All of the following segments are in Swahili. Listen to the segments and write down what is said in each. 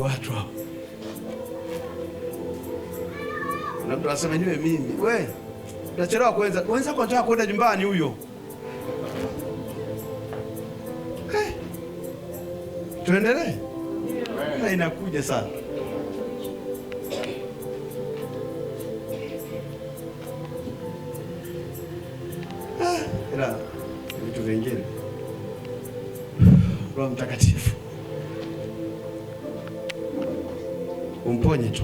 watu hao. Na mtu anasema niwe mimi. We, unachelewa kwanza. Kwanza kwa nataka kwenda nyumbani huyo. Tuendelee? Na inakuja sana. Ila vitu vingine. Roho Mtakatifu umponye tu.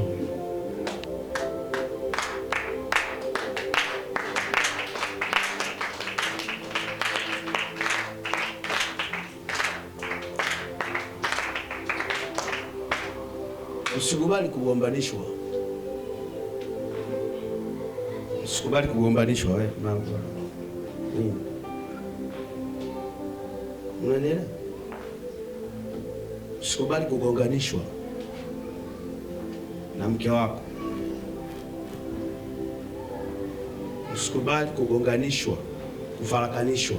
Usikubali kugombanishwa. Usikubali kugombanishwa wewe mama. Unaelewa? Usikubali kugonganishwa na mke wako. Usikubali kugonganishwa, kufarakanishwa.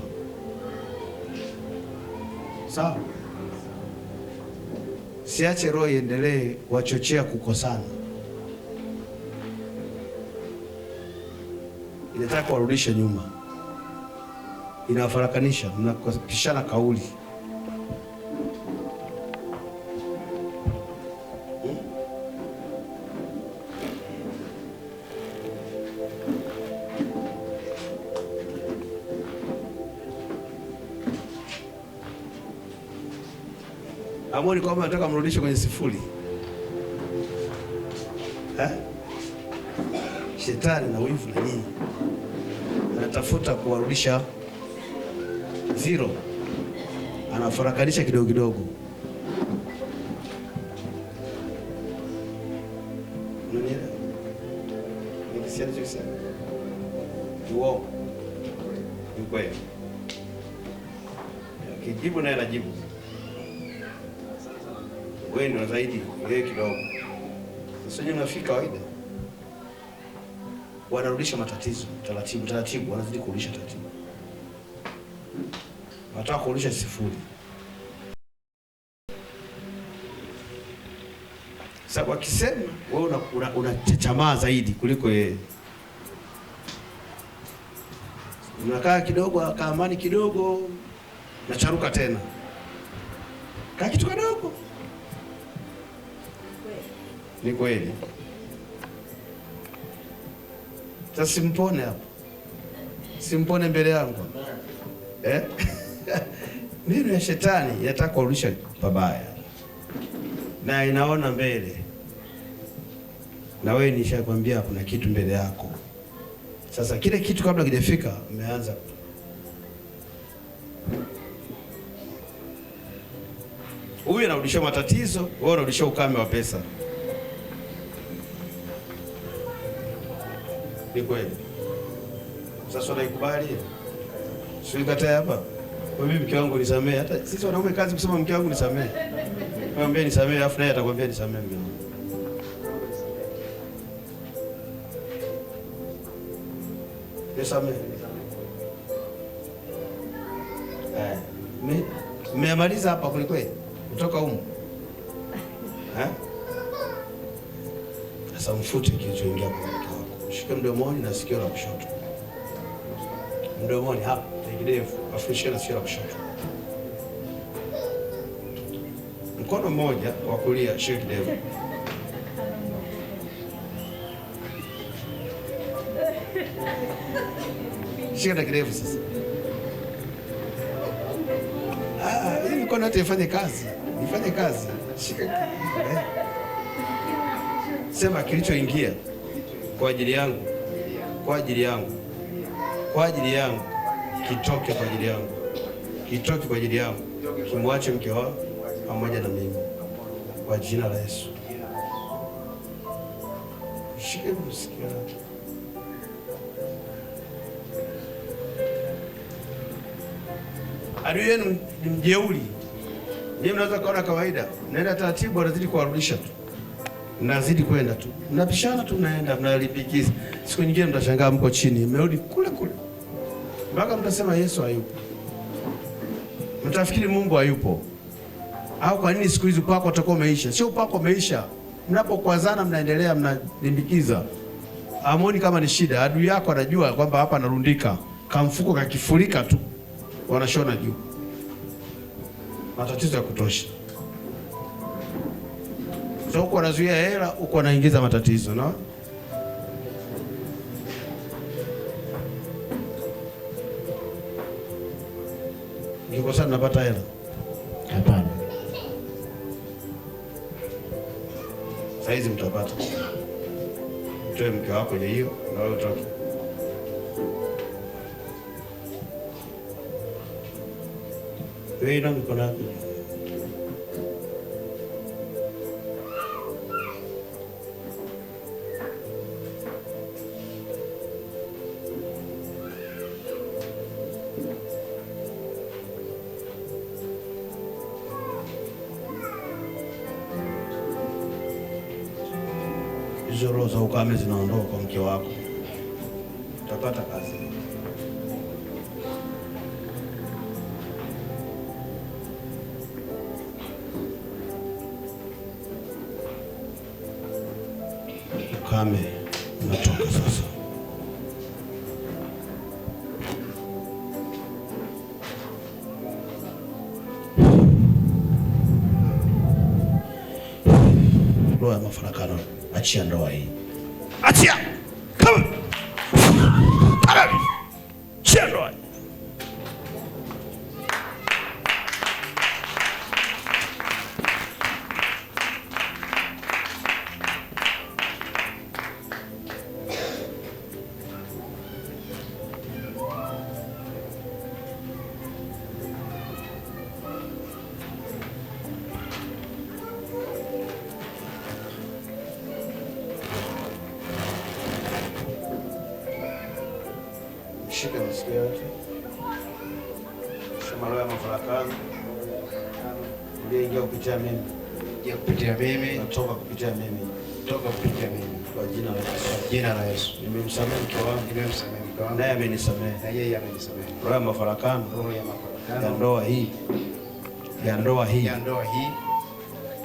Sawa? Siache roho iendelee wachochea kukosana. Inataka kuwarudisha nyuma. Inawafarakanisha, mnapishana kauli. Amoni kwamba nataka mrudishe kwenye sifuri. Shetani na wivu na nini anatafuta kuwarudisha zero, anafarakanisha kidogo kidogo. Unanielewa? Nikisikia hicho sana. Uongo. Ni kweli. Kijibu naye anajibu. Wewe ndio zaidi, wewe kidogo. Sasa nyinyi mnafika kawaida. Wanarudisha matatizo taratibu, wanazidi kurudisha tatizo. Wanataka kurudisha sifuri. Sasa wakisema wewe unachachamaa zaidi kuliko yeye. Unakaa kidogo, akaamani kidogo, nacharuka tena. Kaa kitu kidogo. Ni kweli. Sasa simpone hapo. Simpone mbele yangu. Nini ya shetani inataka kurudisha pabaya. Na inaona mbele. Na wewe nishakwambia kuna kitu mbele yako. Sasa kile kitu kabla kijafika umeanza. Huyu anarudisha matatizo, wewe unarudisha ukame wa pesa. Ni kweli. Sasa unaikubali? Usikatae hapa. Kwa mimi mke wangu nisamee. Hata sisi wanaume kazi kusema mke wangu nisamee. Mwambie nisamee, alafu naye atakwambia nisamee mke wangu. Nisamee. Mmemaliza hapa kweli? Kutoka huko. Sasa mfute kilichoingia kwa mke wako. Shika mdomoni na sikio la kushoto. Mdomoni hapa, kidevu, afushie na sikio la kushoto. Mkono mmoja wa kulia shika kidevu. Shika na kidevu sasa. Hii mikono yote ifanye kazi. Ifanye kazi. Shika. Sema kilichoingia kwa ajili yangu, kwa ajili yangu, kwa ajili yangu, kitoke kwa ajili yangu, kitoke kwa ajili yangu, kimwache mke wangu pamoja na mimi, kwa jina la Yesu. Shike msikia. Adui yenu ni mjeuri. Yeye mnaweza kuona kawaida, naenda taratibu, anazidi kuwarudisha tu. Mnazidi kwenda tu. Mnapishana tu, mnaenda, mnalipikiza. Siku nyingine mtashangaa mko chini, mmerudi kule kule. Mpaka mtasema Yesu hayupo. Mtafikiri Mungu hayupo. Au kwa nini siku hizi upako utakuwa umeisha? Sio upako umeisha. Mnapokwazana mnaendelea mnalimbikiza. Amoni kama ni shida. Adui yako anajua kwamba hapa anarundika. Kamfuko kakifurika tu. Wanashona juu. Matatizo ya kutosha. So uko unazuia hela, uko unaingiza matatizo, no? Niko sana napata hela. Hapana. Saizi mtapata. Mtoe mke wako kwenye hiyo na wewe utoke. Wewe ndio mko na hapo. Hizo roho za ukame zinaondoka kwa mke wako. Utapata kazi. Ukame unatoka sasa. Roho ya mafarakano, achia ndoa hii. Achia! Come! Achia ndoa hii. Shika masikio yote. Sema roho ya mafarakano. Ndiye ingia kupitia mimi. Ingia kupitia mimi. Natoka kupitia mimi. Toka kupitia mimi. Kwa jina la Yesu. Jina la Yesu. Nimemsamehe mke wangu. Nimemsamehe mke wangu. Naye amenisamehe. Na yeye amenisamehe. Roho ya mafarakano. Roho ya mafarakano. Ya ndoa hii. Ya ndoa hii. Ya ndoa hii.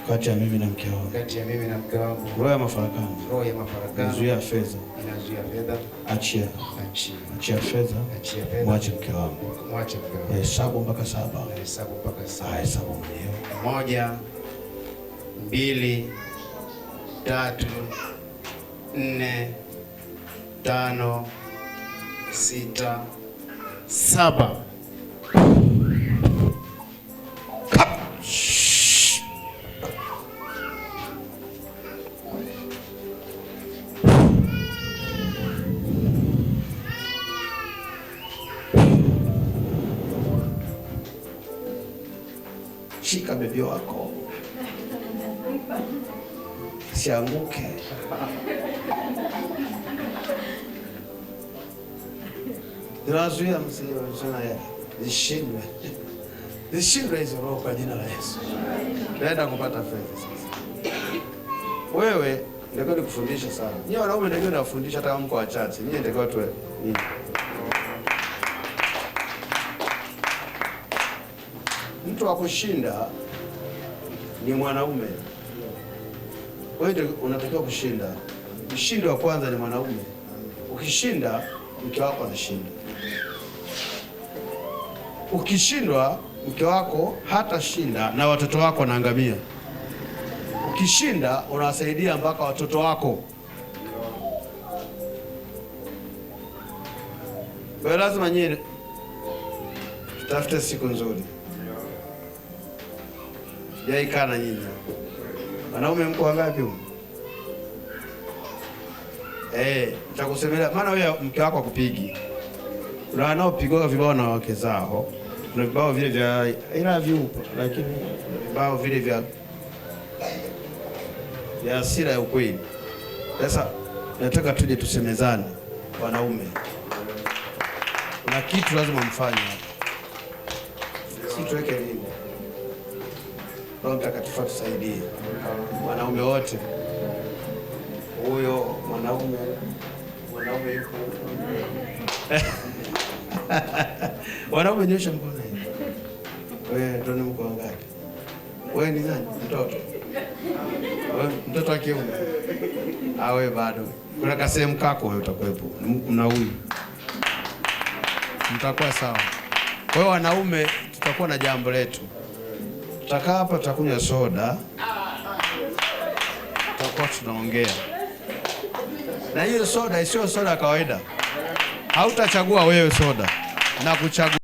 Kati ya mimi na mke wangu. Kati ya mimi na mke wangu. Roho ya mafarakano. Roho ya mafarakano. Inazuia fedha. Inazuia fedha. Achia. Achia. Achia fedha. Achia fedha. Mwache mke wangu. Mwache mke wangu. Hesabu mpaka 7. Hesabu mpaka 7. Hesabu mwenyewe. 1 2 3 4 5 6 7. Shika bebi wako. Sianguke. Tunazuia msana ya zishindwe. Zishindwe hizo roho kwa jina la Yesu. Naenda kupata fedha sasa. Wewe ndio kufundisha sana. Nyie wanaume ndio nafundisha hata kama mko wachache. Nyie ndio watu nini? Mtu wa kushinda ni mwanaume. Wewe ndio unatakiwa kushinda. Mshindi wa kwanza ni mwanaume. Ukishinda, mke wako anashinda. Ukishindwa, mke wako hatashinda na watoto wako wanaangamia. Ukishinda, unawasaidia mpaka watoto wako. Wewe lazima nyie tutafute siku nzuri. Jaikana nyinyi. Wanaume mko wangapi huko? Nitakusemelea maana wewe mke wako akupigi. Kuna wanaopigwa vibao na wake zao. Kuna vibao vile vya ila viupo, lakini vibao vile vya hasira ya ukweli. Sasa nataka tuje tusemezane wanaume. Kuna kitu lazima mfanye hapa. Si tuweke nini? Roho Mtakatifu tusaidie. Wanaume wote. Huyo mwanaume yuko. Wanaume nyosha mkono. Wewe ndio mko wangapi? Wewe ni nani? Mtoto. Wewe mtoto wa kiume. Awe bado. Kuna kasehemu kako wewe utakuepo. Mna huyu. Mtakuwa sawa. Kwa hiyo wanaume tutakuwa na jambo letu. Tutakaa hapa tutakunywa soda. Tutakuwa tunaongea. Na hiyo soda sio soda kawaida. Hautachagua wewe soda na kuchagua